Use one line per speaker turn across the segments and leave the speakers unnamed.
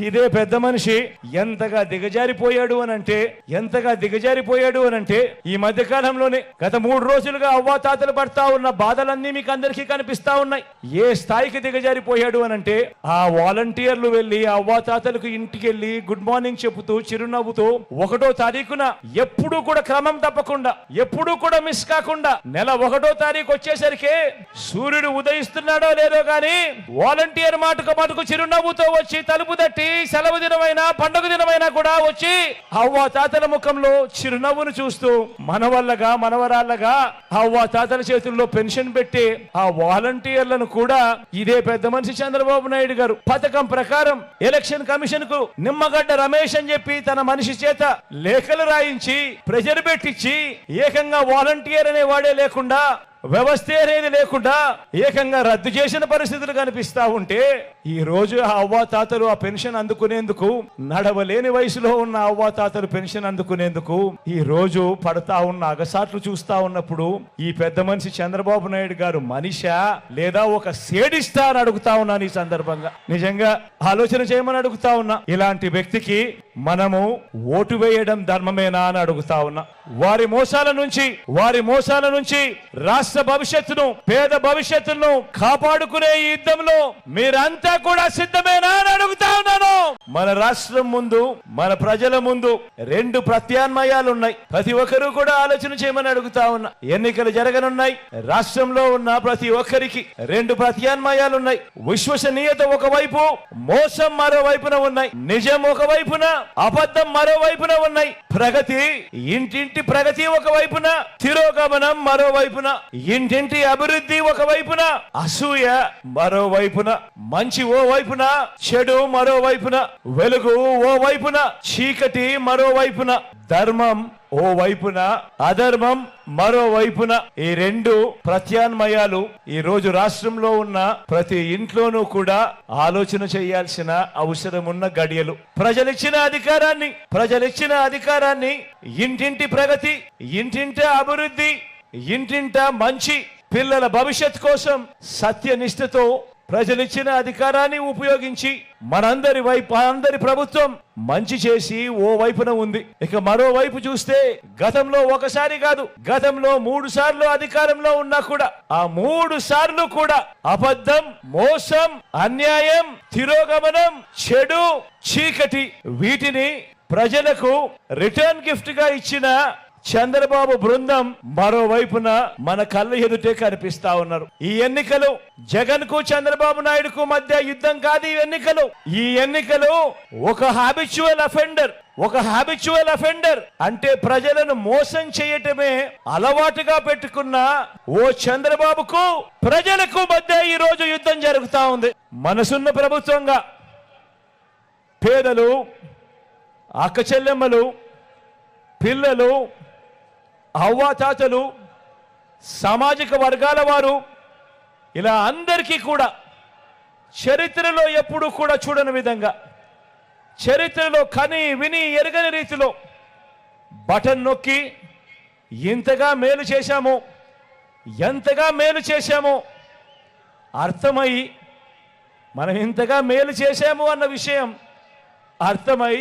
ఇదే పెద్ద మనిషి ఎంతగా దిగజారిపోయాడు అనంటే ఈ మధ్య కాలంలోనే గత 3 రోజులుగా అవ్వాతాతలు పడతా ఉన్న బాధలన్నీ మీకు అందరికీ కనిపిస్తా ఉన్నాయి. ఏ స్థాయికి దిగజారిపోయాడు అనంటే ఆ వాలంటీర్లు వెళ్లి అవ్వాతాతలకు ఇంటికి వెళ్లి గుడ్ మార్నింగ్ చెబుతూ చిరునవ్వుతూ 1వ తారీఖున ఎప్పుడూ కూడా క్రమం తప్పకుండా ఎప్పుడూ కూడా మిస్ కాకుండా నెల 1వ తారీఖు వచ్చేసరికి సూర్యుడు ఉదయిస్తున్నాడో లేదో గాని వాలంటీర్ మాటకు చిరునవ్వుతో వచ్చి తలుపు తట్టి సెలవు దినమైనా పండుగ దినమైనా కూడా వచ్చి అవ్వ తాతల ముఖంలో చిరునవ్వును చూస్తూ మనవల్లగా మనవరాళ్ళగా అవ్వ తాతల చేతుల్లో పెన్షన్ పెట్టి ఆ వాలంటీర్లను కూడా ఇదే పెద్ద మనిషి చంద్రబాబు నాయుడు గారు పథకం ప్రకారం ఎలక్షన్ కమిషన్ కు నిమ్మగడ్డ రమేష్ అని చెప్పి తన మనిషి చేత లేఖలు రాయించి ప్రెజర్ పెట్టించి ఏకంగా వాలంటీర్ అనే వాడే లేకుండా వ్యవస్థ అనేది లేకుండా ఏకంగా రద్దు చేసిన పరిస్థితులు కనిపిస్తా ఉంటే ఈ రోజు ఆ అవ్వాతాతలు ఆ పెన్షన్ అందుకునేందుకు నడవలేని వయసులో ఉన్న అవ్వాతాతలు పెన్షన్ అందుకునేందుకు ఈ రోజు పడతా ఉన్న అగసాట్లు చూస్తా ఉన్నప్పుడు ఈ పెద్ద మనిషి చంద్రబాబు నాయుడు గారు మనిషా లేదా ఒక సేడిస్తా అని అడుగుతా ఉన్నాను. ఈ సందర్భంగా నిజంగా ఆలోచన చేయమని అడుగుతా ఉన్నా. ఇలాంటి వ్యక్తికి మనము ఓటు వేయడం ధర్మమేనా అని అడుగుతా ఉన్నా. వారి మోసాల నుంచి రాష్ట్ర భవిష్యత్తును పేద భవిష్యత్తును కాపాడుకునే ఈ యుద్ధంలో మీరంతా కూడా సిద్ధమేనా అని అడుగుతా ఉన్నాను. మన రాష్ట్రం ముందు మన ప్రజల ముందు 2 ప్రత్యామ్నాయాలు ఉన్నాయి. ప్రతి ఒక్కరూ కూడా ఆలోచన చేయమని అడుగుతా ఉన్నా. ఎన్నికలు జరగనున్నాయి. రాష్ట్రంలో ఉన్న ప్రతి ఒక్కరికి 2 ప్రత్యామ్నాయాలు ఉన్నాయి. విశ్వసనీయత ఒకవైపు, మోసం మరోవైపున ఉన్నాయి. నిజం ఒకవైపున, అబద్ధం మరోవైపున ఉన్నాయి. ప్రగతి, ఇంటింటి ప్రగతి ఒకవైపున, తిరోగమనం మరోవైపున, ఇంటింటి అభివృద్ధి ఒకవైపున, అసూయ మరోవైపున, మంచి ఓ వైపున, చెడు మరోవైపున, వెలుగు ఓ వైపున, చీకటి మరోవైపున, ధర్మం ఓ వైపున, అధర్మం మరోవైపున. ఈ 2 ప్రత్యామ్నాయాలు ఈ రోజు రాష్ట్రంలో ఉన్న ప్రతి ఇంట్లోనూ కూడా ఆలోచన చేయాల్సిన అవసరం ఉన్న గడియలు. ప్రజలిచ్చిన అధికారాన్ని ఇంటింటి ప్రగతి, ఇంటింట అభివృద్ధి, ఇంటింట మంచి, పిల్లల భవిష్యత్ కోసం సత్యనిష్టతో ప్రజలిచ్చిన అధికారాన్ని ఉపయోగించి అందరి ప్రభుత్వం మంచి చేసి ఓ వైపున ఉంది. ఇక మరోవైపు చూస్తే గతంలో ఒకసారి కాదు, గతంలో 3 సార్లు అధికారంలో ఉన్నా కూడా ఆ 3 సార్లు కూడా అబద్ధం, మోసం, అన్యాయం, తిరోగమనం, చెడు, చీకటి వీటిని ప్రజలకు రిటర్న్ గిఫ్ట్ గా ఇచ్చిన చంద్రబాబు బృందం మరోవైపున మన కళ్ళ ఎదుటే కనిపిస్తా ఉన్నారు. ఈ ఎన్నికలు జగన్ కు చంద్రబాబు నాయుడుకు మధ్య యుద్ధం కాదు. ఈ ఎన్నికలు ఒక హాబిచువల్ అఫెండర్ అంటే ప్రజలను మోసం చేయటమే అలవాటుగా పెట్టుకున్న ఓ చంద్రబాబుకు ప్రజలకు మధ్య ఈ రోజు యుద్ధం జరుగుతా ఉంది. మనసున్న ప్రభుత్వంగా పేదలు, అక్క చెల్లెమ్మలు, పిల్లలు, అవ్వాతాతలు, సామాజిక వర్గాల వారు ఇలా అందరికీ కూడా చరిత్రలో ఎప్పుడు కూడా చూడని విధంగా, చరిత్రలో కని విని ఎరగని రీతిలో బటన్ నొక్కి ఎంతగా మేలు చేశామో అర్థమై, మనం ఇంతగా మేలు చేశాము అన్న విషయం అర్థమై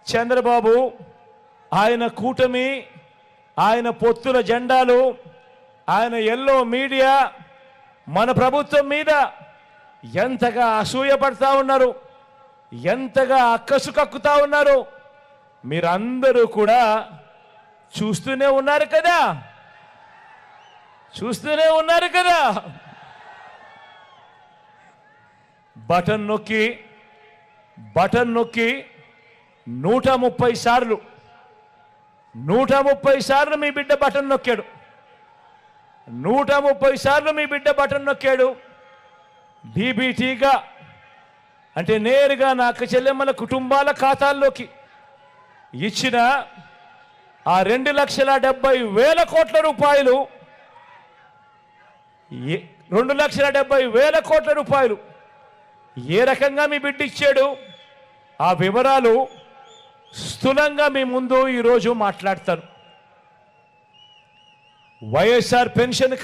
చంద్రబాబు, ఆయన కూటమి, ఆయన పొత్తుల జెండాలు, ఆయన ఎల్లో మీడియా మన ప్రభుత్వం మీద ఎంతగా అసూయ పడతా ఉన్నారు, ఎంతగా అక్కసు కక్కుతా ఉన్నారు మీరందరూ కూడా చూస్తూనే ఉన్నారు కదా. బటన్ నొక్కి 130 సార్లు మీ బిడ్డ బటన్ నొక్కాడు. 130 సార్లు మీ బిడ్డ బటన్ నొక్కాడు. డీబీటీగా అంటే నేరుగా నా అక్క చెల్లెమ్మల కుటుంబాల ఖాతాల్లోకి ఇచ్చిన ఆ 2,70,000 కోట్ల రూపాయలు, 2,70,000 కోట్ల రూపాయలు ఏ రకంగా మీ బిడ్డ ఇచ్చాడు ఆ వివరాలు స్థూలంగా మీ ముందు ఈరోజు మాట్లాడతాను. వైఎస్ఆర్ పెన్షన్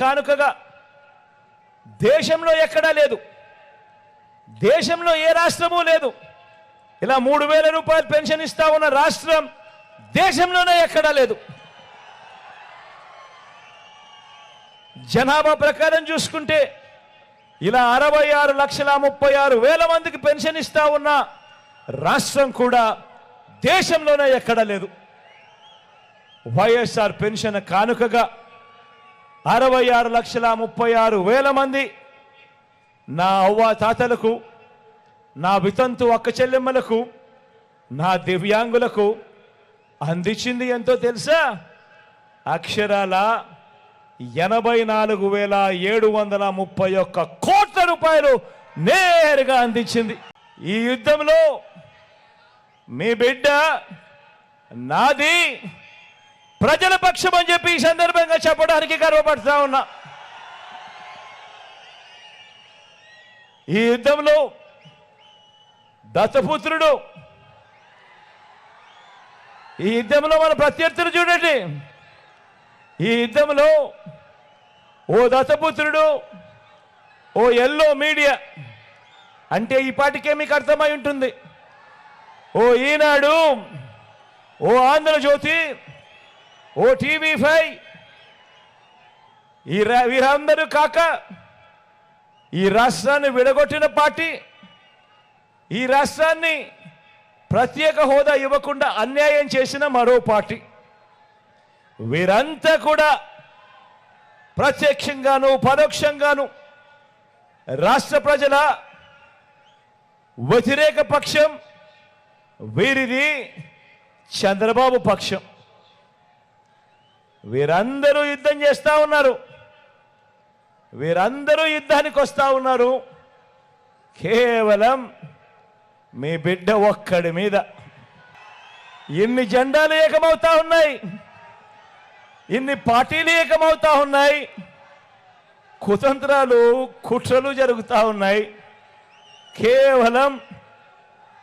కానుకగా దేశంలో ఎక్కడా లేదు. దేశంలో ఏ రాష్ట్రమూ లేదు. ఇలా 3,000 రూపాయలు పెన్షన్ ఇస్తా ఉన్న రాష్ట్రం దేశంలోనే ఎక్కడా లేదు. జనాభా ప్రకారం చూసుకుంటే ఇలా 66,36,000 మందికి పెన్షన్ ఇస్తా ఉన్న రాష్ట్రం కూడా దేశంలోనే ఎక్కడా లేదు. వైఎస్ఆర్ పెన్షన్ కానుకగా 66,36,000 మంది నా అవ్వ తాతలకు, నా వితంతు అక్క చెల్లెమ్మలకు, నా దివ్యాంగులకు అందించింది ఎంతో తెలుసా? అక్షరాల 84,731 కోట్ల రూపాయలు నేరుగా అందించింది. ఈ యుద్ధంలో మీ బిడ్డ నాది ప్రజల పక్షం అని చెప్పి ఈ సందర్భంగా చెప్పడానికి గర్వపడతా ఉన్నా. ఈ యుద్ధంలో దత్తపుత్రుడు, ఈ యుద్ధంలో మన ప్రత్యర్థులు చూడండి. ఈ యుద్ధంలో ఓ దత్తపుత్రుడు, ఓ ఎల్లో మీడియా అంటే ఈ పాటికే మీకు అర్థమై ఉంటుంది. ఓ ఈనాడు, ఓ ఆంధ్రజ్యోతి, ఓ TV5 వీరందరూ కాక ఈ రాష్ట్రాన్ని విడగొట్టిన పార్టీ, ఈ రాష్ట్రాన్ని ప్రత్యేక హోదా ఇవ్వకుండా అన్యాయం చేసిన మరో పార్టీ, వీరంతా కూడా ప్రత్యక్షంగాను పరోక్షంగాను రాష్ట్ర ప్రజల వ్యతిరేక పక్షం. వీరిది చంద్రబాబు పక్షం. వీరందరూ యుద్ధం చేస్తా ఉన్నారు. వీరందరూ యుద్ధానికి వస్తా ఉన్నారు కేవలం మీ బిడ్డ ఒక్కడి మీద. ఇన్ని జెండాలు ఏకమవుతా ఉన్నాయి, ఇన్ని పార్టీలు ఏకమవుతా ఉన్నాయి, కుతంత్రాలు కుట్రలు జరుగుతూ ఉన్నాయి. కేవలం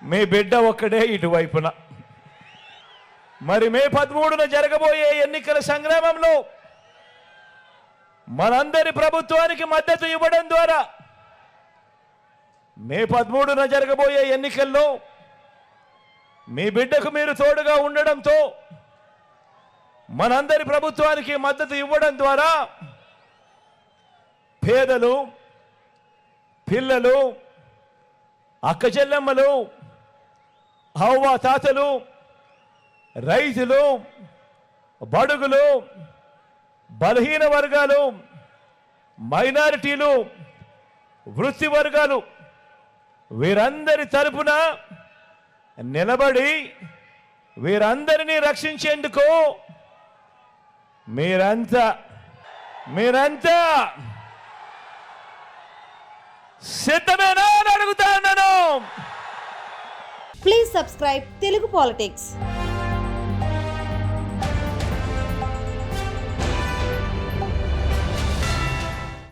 మీ బిడ్డ ఒక్కడే ఇటువైపున. మరి మే 13న జరగబోయే ఎన్నికల సంగ్రామంలో మనందరి ప్రభుత్వానికి మద్దతు ఇవ్వడం ద్వారా, మే 13న జరగబోయే ఎన్నికల్లో మీ బిడ్డకు మీరు తోడుగా ఉండడంతో, మనందరి ప్రభుత్వానికి మద్దతు ఇవ్వడం ద్వారా పేదలు, పిల్లలు, అక్క చెల్లెమ్మలు, అవ్వ తాతలు, రైతులు, బడుగులు, బలహీన వర్గాలు, మైనారిటీలు, వృత్తి వర్గాలు వీరందరి తరపున నిలబడి వీరందరినీ రక్షించేందుకు మీరంతా సిద్ధమేనా అని అడుగుతా ఉన్నాను.
Please subscribe Telugu politics.